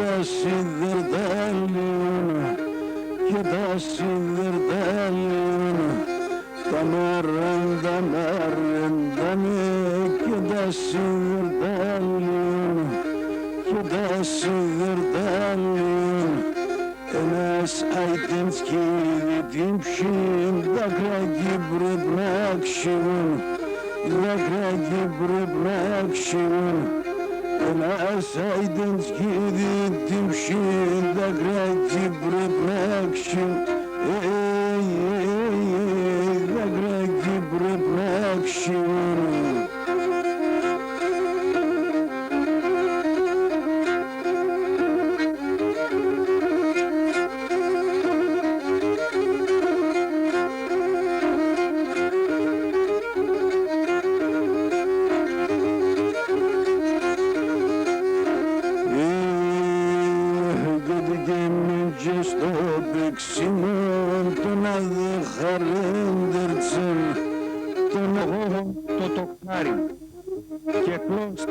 τα σιδερτάλιον, και τα σιδερτάλιον, τα μαρέντανε και τα σιδερτάλιον, και τα σιδερτάλιον. Ένας αιτens κηδητήν ψήν, δάκρακι πρέπει να αξιούν, δάκρακι πρέπει να αξιούν. Ένας αιτens κηδητήν ψήν, δάκρακι πρέπει να αξιούν, δάκρακι πρέπει να αξιούν. Το τοκάρι και κλώς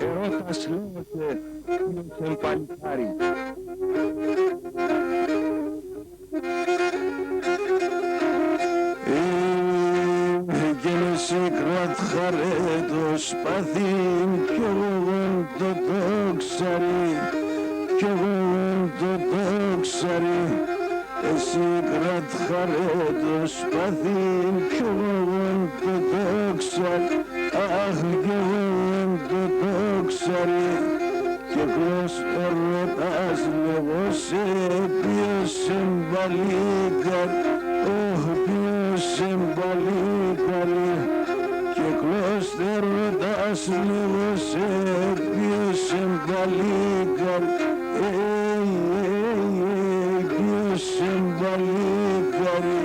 ερώτας λέγεται ποιος παλικάρι. Γέννησε κρατχαρέ το σπαθί κι εγώ το τόξαρι, κι εγώ το τόξαρι. Εσύ κρατχαρέ το σπαθί κι εγώ το τόξαρι, αχ κι εγώ το τόξαρι. Και κλώς ερωτάς λέγω σε ποιος εμπαλίκαρι, ποιος εμπαλίκαρι. Και κλώς ερωτάς λέγω σε ποιος εμπαλίκαρι, ποιος εμπαλίκαρι.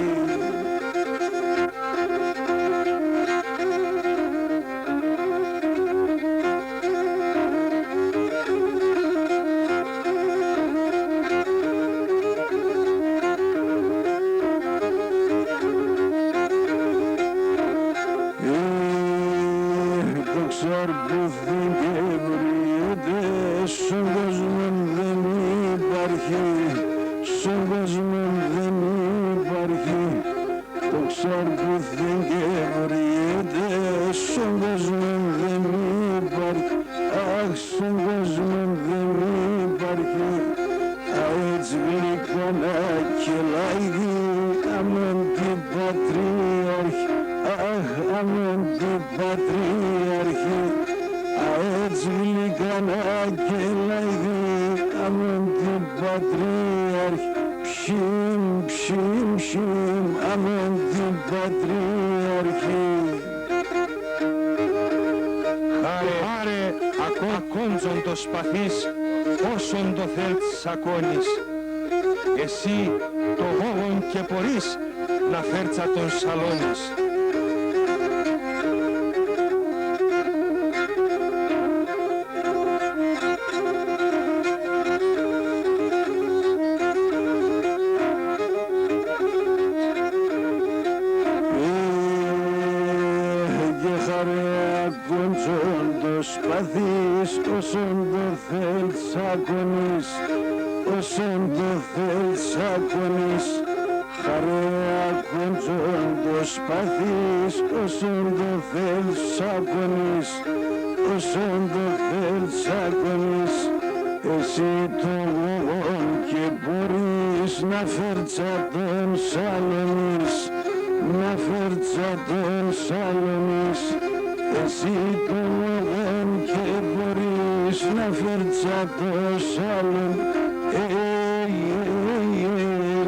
Ξαρπούθην και βρίσκεται, στον κόσμο δεν υπάρχει, στον κόσμο δεν υπάρχει. Το ξαρπούθην και βρίσκεται, στον κόσμο δεν υπάρχει, αχ, στον κόσμο δεν υπάρχει. Έτσι γλυκά να κελάει, αμέν την πατριάρχη, αχ, αμέν την πατριάρχη. Έτσι γλυκά να κελάει, αμέν την πατριάρχη. Ψιμ, ψιμ, ψιμ, αμέν την πατριάρχη. Χάρε, ακόμψον το σπαθείς, όσον το θέλεις σακώνεις. Εσύ το γόγον και μπορείς να φέρτσα τον σαλώνεις. Σπαθείς όσον το θέλεις σακώνεις, όσον το θέλεις σακώνεις. Χαρέα κοντζόν το σπαθείς, όσον το θέλεις σακώνεις, όσον το θέλεις σακώνεις. Εσύ το γογόν και μπορείς να φέρτσα τον σαλώνεις, να φέρτσα τον σαλώνεις. Εσύ το γογόν και μπορείς να φέρτσα τον σαλώνεις,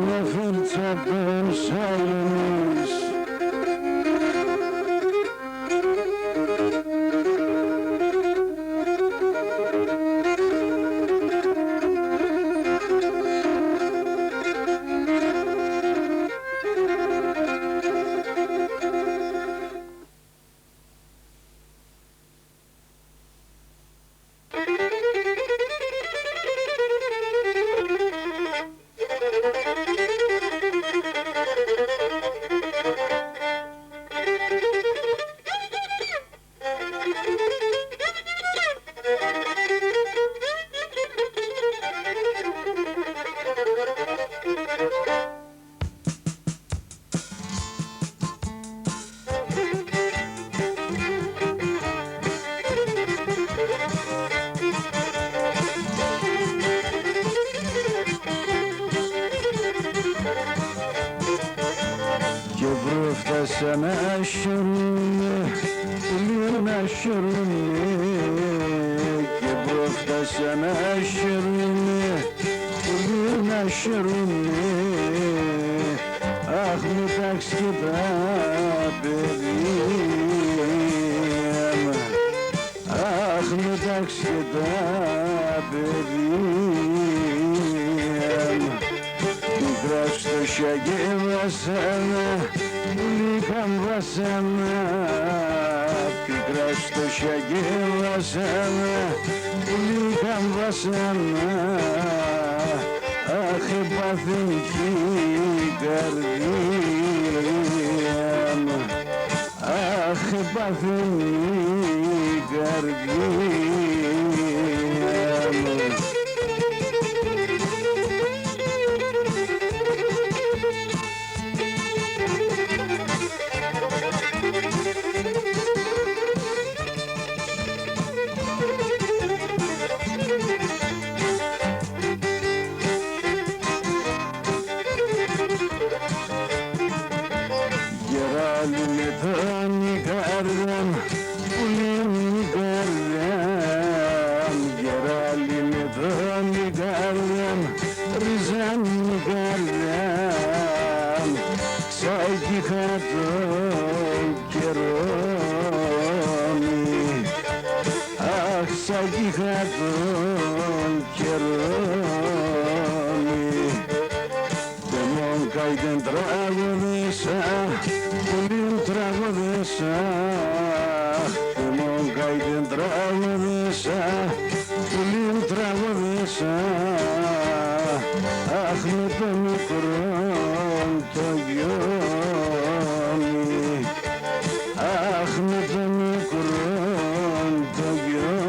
να φέρτσα τον σαλώνεις. sana şırını, pulina şırını, Gebrov'da sana şırını, pulina şırını, ah mı takskida bebeğim, ah mı takskida bebeğim. Играть, что шаги васана, уликам васана. Играть, что шаги васана, уликам васана. Ах, и пαθынки гордием, ах, и пαθынки гордием. Kaydın τραγουδήσα, πουλήν τραγουδήσα. Demon kaydın τραγουδήσα, πουλήν τραγουδήσα. Αχ, με το μικρό το γιόνι, αχ, με το μικρό το γιόνι.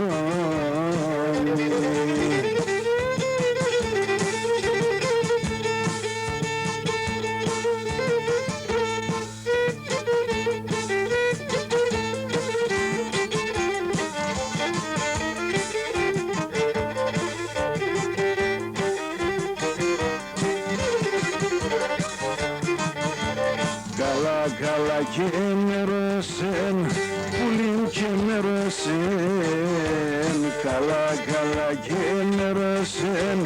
Καλά και με ρώσεν, πουλήν και με ρώσεν. Καλά και με ρώσεν,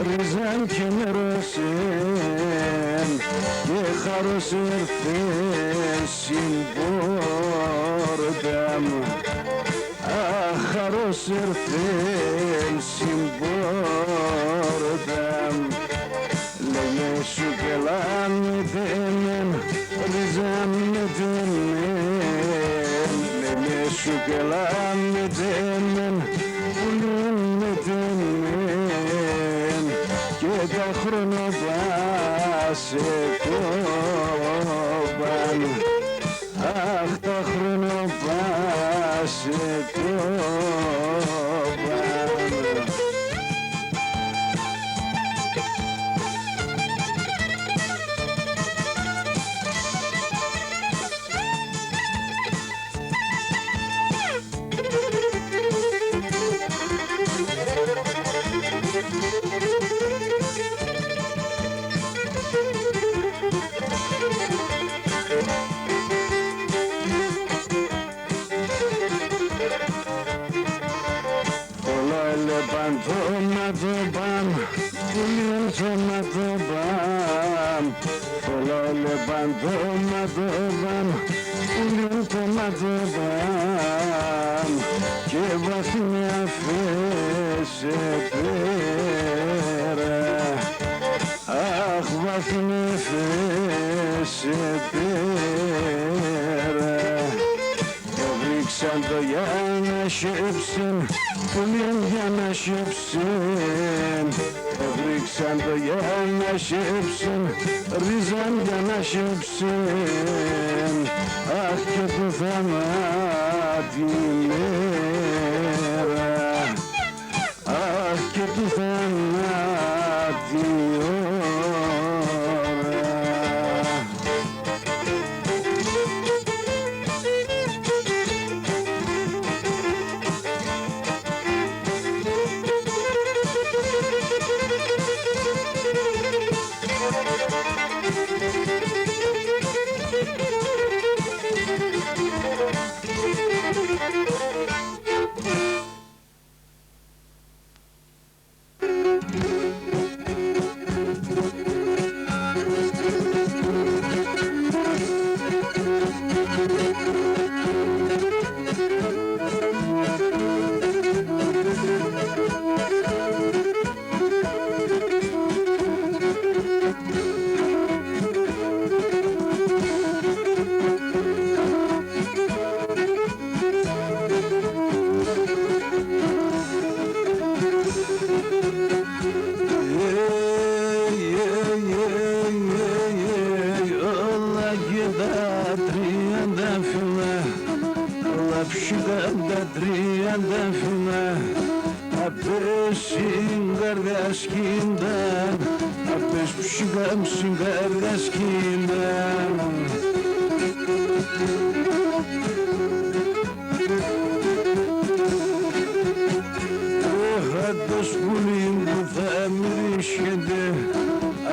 ρίζαν και με ρώσεν. Και χαρός ήρθες συμπόρτα μου, αχ, χαρός ήρθες συμπόρτα μου. Λέμε σου κελάνε δεμέν, ρίζαν με δεμέν. Λέμε σου κελάνε δεμέν, πουλούν με δεμέν. Και τα χρόνια πάσε κόβαν, αχ, τα χρόνια πάσε κόβαν. Και βαθμιά φέσε πέρα, αχ, βαθμιά φέσε πέρα. Έβριξαν το για να σέψουν, πουλήν για να σέψουν. Έβριξαν το για να σέψουν, ρίζαν για να σέψουν. Αχ, και το θανάτι μέρα, αχ, και το θανάτι ώρα. Όλα και τα 30 φυλά, όλα ψυχαν τα 30 φυλά, απες συγκαρδιά σκήνταν, απες ψυχαν συγκαρδιά σκήνταν. Αυτός πουλί που θα μυρίσκεται,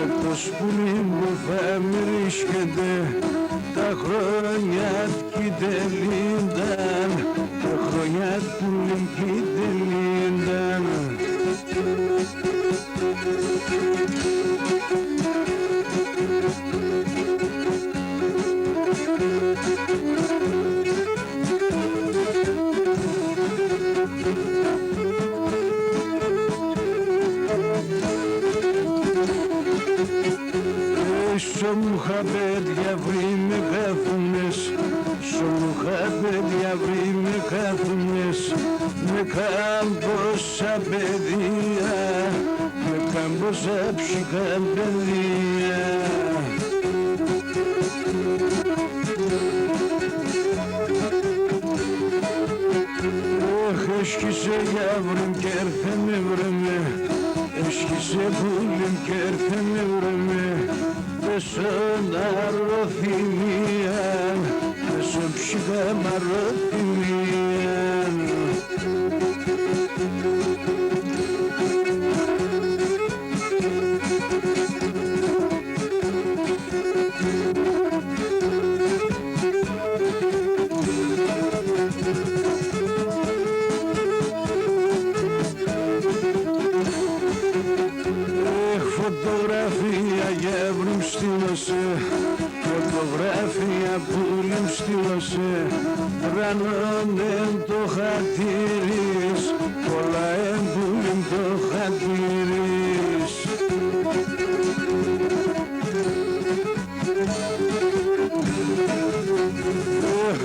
αυτός πουλί που θα μυρίσκεται, τα χρόνια κι τελείνταν, τα χρόνια πουλί κι τελείνταν. Σομουχα παιδιά βρει με κάθουνες, σομουχα παιδιά βρει με κάθουνες, με κάμποσα παιδεία, με κάμποσα ψυχα παιδεία. Έσκησε για βρουν κι έρθε με βρεμε, έσκησε πουλιν κι έρθε με βρεμε, μέσον αρρωθυμία, μέσον ψυχα μ' αρρωθυμία. Φωτογραφία γεύριμ στείλωσε, φωτογραφία πουλιμ στείλωσε, ρανώνεν το χατήρις, πολλά εμπούλιμ το χατήρις.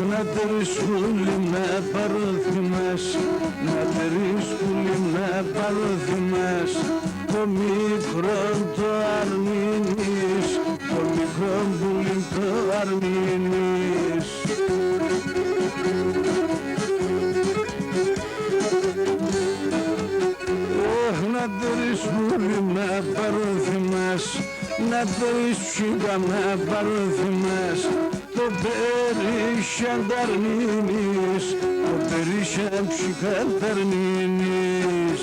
Να τερείς πουλιμ να παρωθυμάς, να τερείς πουλιμ να παρωθυμάς, το μικρό το αρμήνεις, το μικρό πουλί το αρμήνεις. Να τερείς πουλί να παρωθυμάς, να τερείς ψυχα να παρωθυμάς, το περίσσιαν τ' αρμήνεις, το περίσσιαν ψυχα τ' αρμήνεις.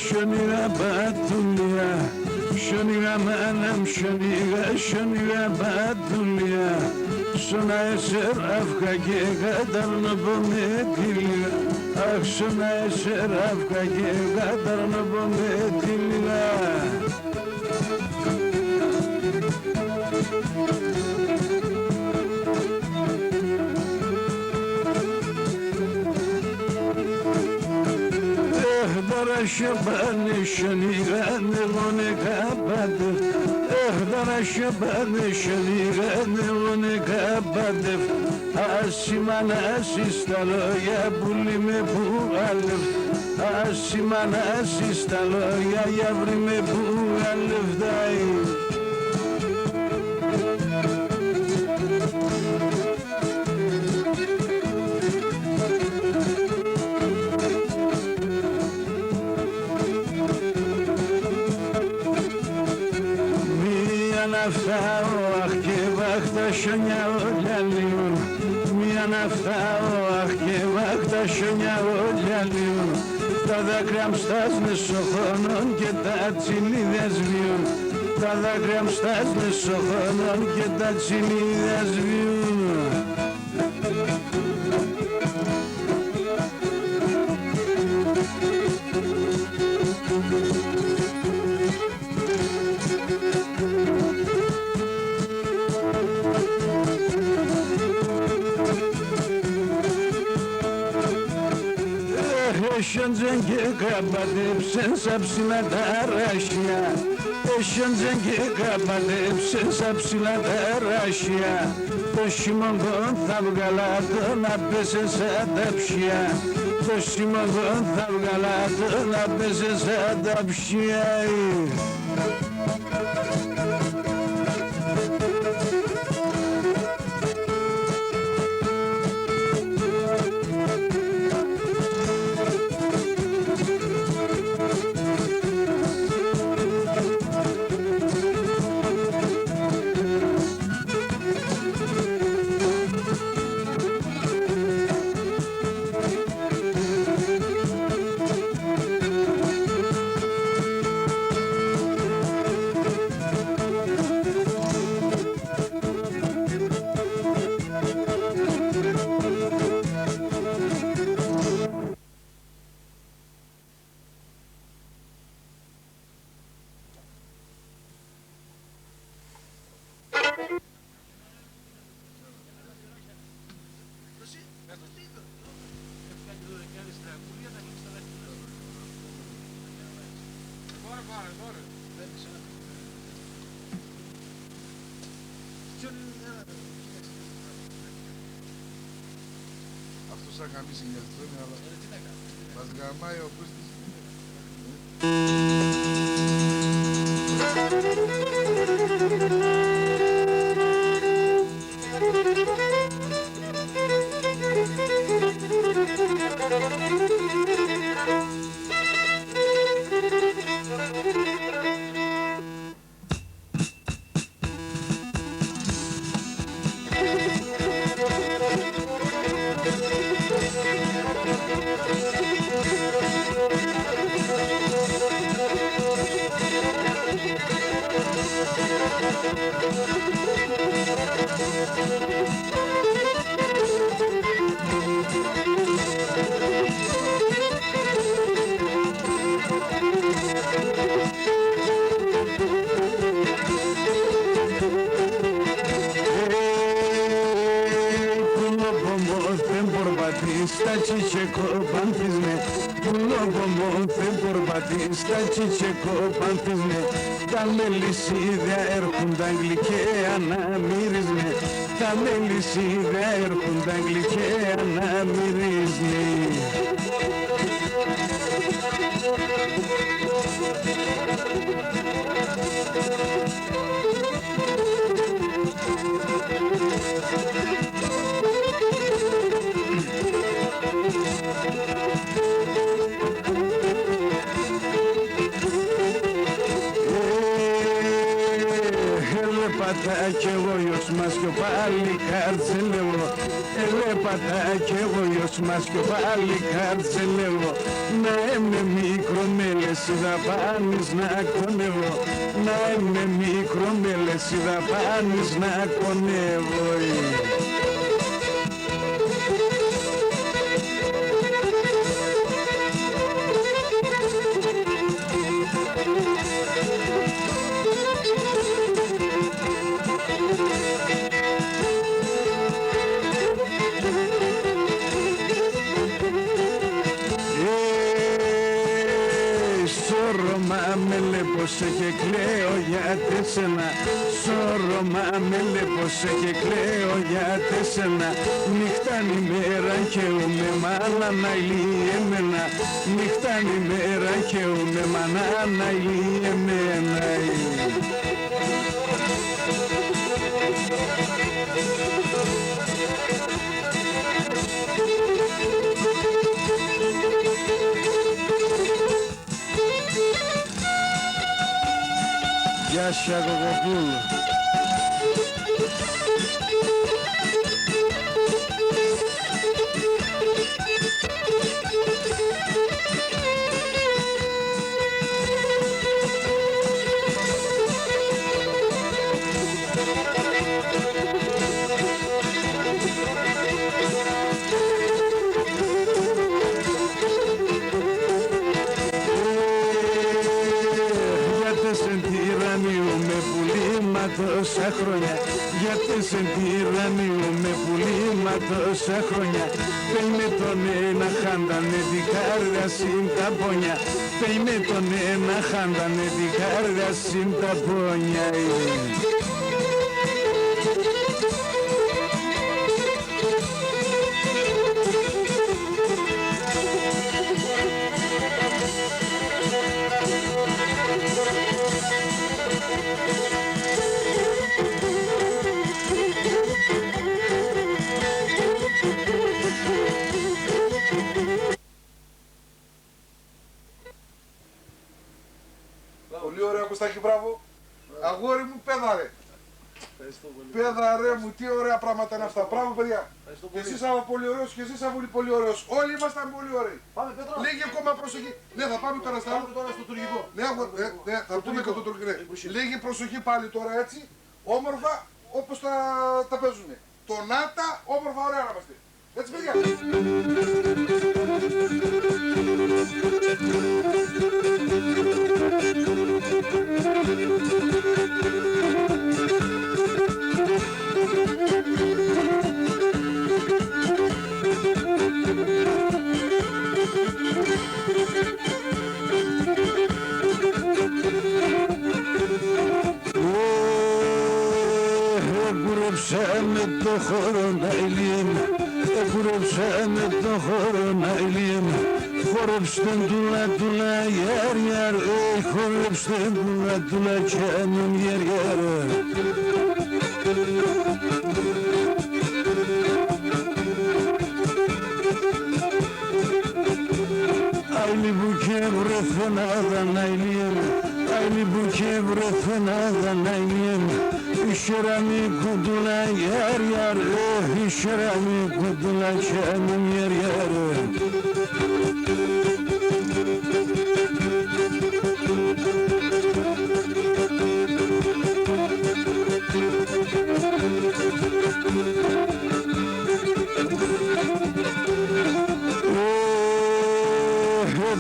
Şönüre batulya, şönüre manam şönüre batulya, sona eser afka ke kadar nabomedilya, ah sona eser afka ke kadar nabomedilya. شبان شنيغان ونكابد اهدر شبان شنيغان ونكابد اسمان اسيستالو يا بولي مبو الف اسمان اسيستالو يا يبري مبو الف داي Μια ναυτάω αχ και βάχτα σιωνιά όλα λιούν. Μια ναυτάω αχ και βάχτα σιωνιά όλα λιούν. Τα δάκρυα μου στάζουν σοχώνων και τα τσιλίδες βιούν. Τα δάκρυα μου στάζουν σοχώνων και τα τσιλίδες βιούν. Eşencen ki kapatıp sen sapsına taraşya. Eşencen ki kapatıp sen sapsına taraşya. Το σημαντόν θα βγαλάτω να πέσει σαν τα ψιά. Το σημαντόν θα βγαλάτω να πέσει σαν τα ψιά. Αυτός θα γαμίσει μια στιγμή, αλλά μας γαμάει ο Κούστης. Στα τσιτσεκοπάνθισμε, πουλοπομόθε πορπατίστα τσιτσεκοπάνθισμε. Τα μελισσίδια έρχονταν γλυκαία να μυρίσμε. Τα μελισσίδια έρχονταν γλυκαία να μυρίσμε. Πατά κι εγώ γιος μας κι ο παλικάρτζελεύω. Πατά κι εγώ γιος μας κι ο παλικάρτζελεύω. Να είμαι μικρό με λεσίδα πάνεις να κονεύω. Να είμαι μικρό με λεσίδα πάνεις να κονεύω. Με λέπωσε και κλαίω για τεσένα. Σώρωμα με λέπωσε και κλαίω για τεσένα. Νύχταν ημέρα και με μάνα να ηλεί εμένα. Νύχταν ημέρα και με μάνα να ηλεί εμένα. Γεια Σιακοκοπούλου. Τόσα χρόνια, γιατί σε τυραννιούμε πουλήμα τόσα χρόνια. Πέι με τον ένα χάντανε την κάρδια συν τα πόνια. Πέι με τον ένα χάντανε την κάρδια συν τα πόνια. Πολύ ωραία Κωστάκη, μπράβο. Αγόρι μου, πέδαρε. Πέδαρε μου, τι ωραία πράγματα είναι αυτά. Μπράβο, παιδιά. Και εσύ είσαι πολύ ωραίος και εσύ είσαι πολύ ωραίος. Όλοι ήμασταν πολύ ωραίοι. Πάμε, Πέτρο. Λίγη ακόμα προσοχή. Ναι, θα πάμε τώρα στα Πάμε τώρα στο τουργικό. Ναι, θα πούμε και το τουρκικό. Ναι. Λίγη προσοχή πάλι τώρα έτσι. Όμορφα όπως τα παίζουμε. Το Νάτα, όμορφα ωραία να είμαστε. Έτσι, παιδιά. Κουρέψαμε το χώρο να ηλίν, κουρέψαμε το χώρο να ηλίν. Χορέψτε τουλά γιαρ γιαρ, χορέψτε τουλά κάνουν γιαρ γιαρ. Άιλι που και βρεθενάδα να ηλίν, άιλι που και βρεθενάδα να ηλίν. İşrami kudula yer yer, İşrami kudula canım yer yer.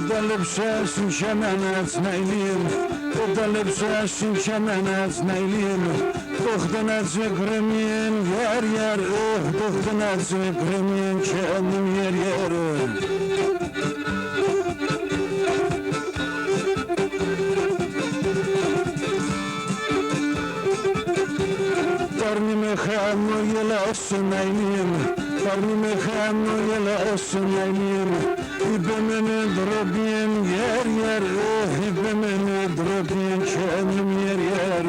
Dalipsasın şemenat neylim, dalipsasın şemenat neylim. Toxtana zıkrımın yer yer, toxtana zıkrımın canım yer yer. Parnime χαμογελάσουν αημίν, παρνime χαμογελάσουν αημίν. Είπε με ντροπίν γερ γερ, είπε με ντροπίν canım yer yer.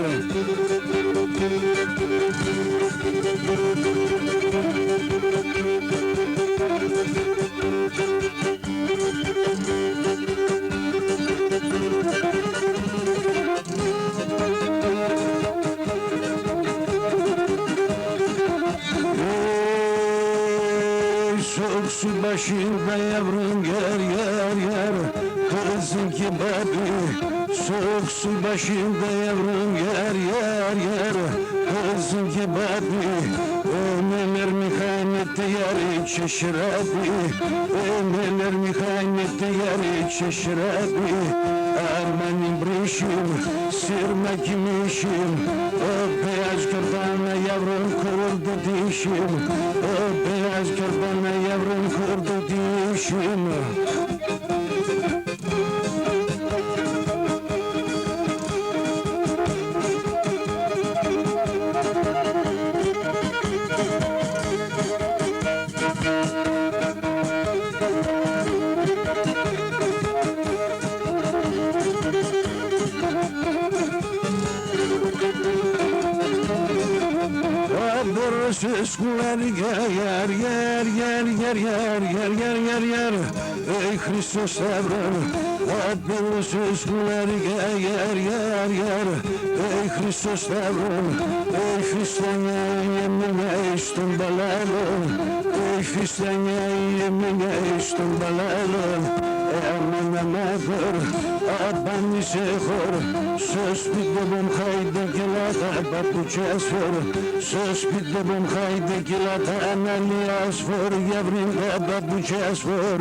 Çok su başında yavrum yer yer yer. Kızın ki babi, soğuk su başında yavrum yer yer yer. Kızın ki babi, ömeler mihanette yarı çeşirabi. Ömeler mihanette yarı çeşirabi. Armanim brişim, sırma kimişim. O beyaz kırdana yavrum kırıldı dişim. O beyaz kırdana yavrum kırıldı dişim. Seskular yer yer yer yer yer yer yer yer yer. Ey Hristos Tanrım, Απέλωσες χλάρια γερ Ει Χριστός Σταύρο Ει Χριστιανιά εμένα στον παλάλο Ει Χριστιανιά εμένα στον παλάλο Εμένα μάθορ απάνει σε χωρ Στο σπίτι μου χάιντε κιλά τα παπουτσιάς φορ Στο σπίτι μου χάιντε κιλά τα αναλιάς φορ Για βρήν τα παπουτσιάς φορ